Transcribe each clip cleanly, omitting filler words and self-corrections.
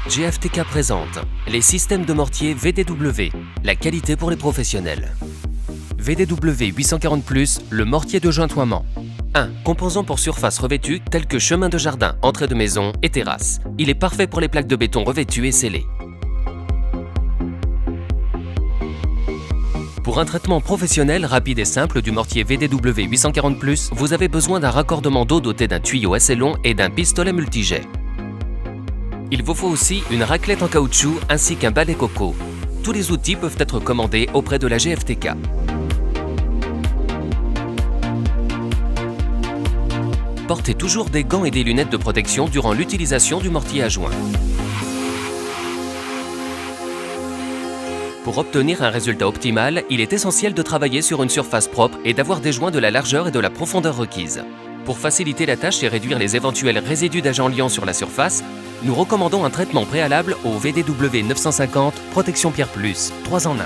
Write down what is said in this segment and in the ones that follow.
GFTK présente les systèmes de mortier VDW, la qualité pour les professionnels. VDW 840+, le mortier de jointoiement. 1. Composant pour surface revêtue tels que chemin de jardin, entrée de maison et terrasse. Il est parfait pour les plaques de béton revêtues et scellées. Pour un traitement professionnel, rapide et simple du mortier VDW 840+, vous avez besoin d'un raccordement d'eau doté d'un tuyau assez long et d'un pistolet multijet. Il vous faut aussi une raclette en caoutchouc ainsi qu'un balai coco. Tous les outils peuvent être commandés auprès de la GFTK. Portez toujours des gants et des lunettes de protection durant l'utilisation du mortier à joint. Pour obtenir un résultat optimal, il est essentiel de travailler sur une surface propre et d'avoir des joints de la largeur et de la profondeur requise. Pour faciliter la tâche et réduire les éventuels résidus d'agents liants sur la surface, nous recommandons un traitement préalable au VDW 950 Protection Pierre Plus, 3 en 1.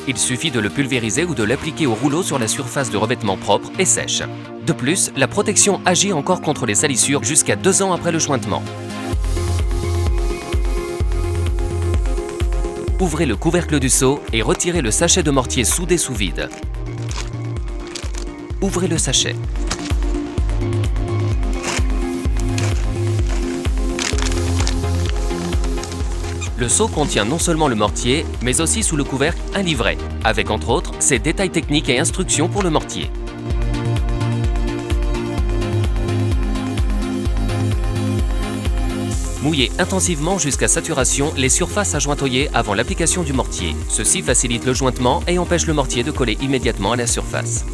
Il suffit de le pulvériser ou de l'appliquer au rouleau sur la surface de revêtement propre et sèche. De plus, la protection agit encore contre les salissures jusqu'à 2 ans après le jointement. Ouvrez le couvercle du seau et retirez le sachet de mortier soudé sous vide. Ouvrez le sachet. Le seau contient non seulement le mortier, mais aussi sous le couvercle un livret, avec entre autres ses détails techniques et instructions pour le mortier. Mouillez intensivement jusqu'à saturation les surfaces à jointoyer avant l'application du mortier. Ceci facilite le jointement et empêche le mortier de coller immédiatement à la surface.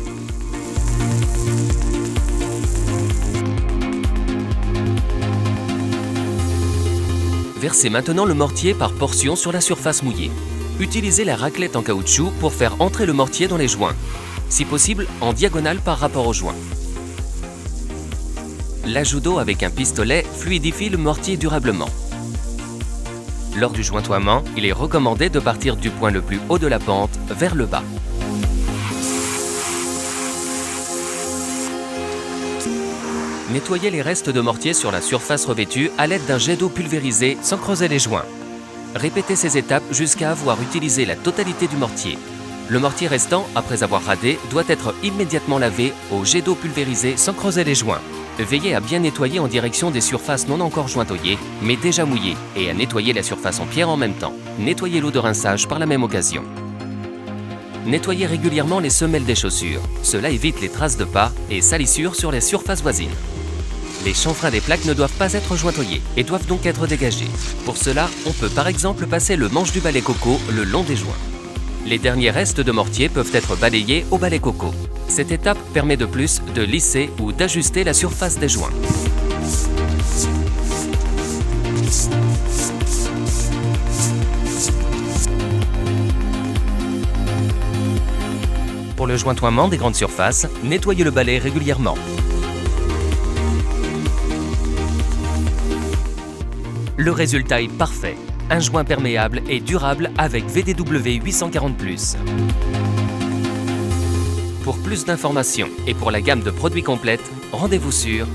Versez maintenant le mortier par portions sur la surface mouillée. Utilisez la raclette en caoutchouc pour faire entrer le mortier dans les joints, si possible en diagonale par rapport aux joints. L'ajout d'eau avec un pistolet fluidifie le mortier durablement. Lors du jointoiement, il est recommandé de partir du point le plus haut de la pente vers le bas. Nettoyez les restes de mortier sur la surface revêtue à l'aide d'un jet d'eau pulvérisé sans creuser les joints. Répétez ces étapes jusqu'à avoir utilisé la totalité du mortier. Le mortier restant, après avoir radé, doit être immédiatement lavé au jet d'eau pulvérisé sans creuser les joints. Veillez à bien nettoyer en direction des surfaces non encore jointoyées, mais déjà mouillées, et à nettoyer la surface en pierre en même temps. Nettoyez l'eau de rinçage par la même occasion. Nettoyez régulièrement les semelles des chaussures. Cela évite les traces de pas et salissures sur les surfaces voisines. Les chanfreins des plaques ne doivent pas être jointoyés et doivent donc être dégagés. Pour cela, on peut par exemple passer le manche du balai coco le long des joints. Les derniers restes de mortier peuvent être balayés au balai coco. Cette étape permet de plus de lisser ou d'ajuster la surface des joints. Pour le jointoiement des grandes surfaces, nettoyez le balai régulièrement. Le résultat est parfait. Un joint perméable et durable avec VDW 840+. Pour plus d'informations et pour la gamme de produits complète, rendez-vous sur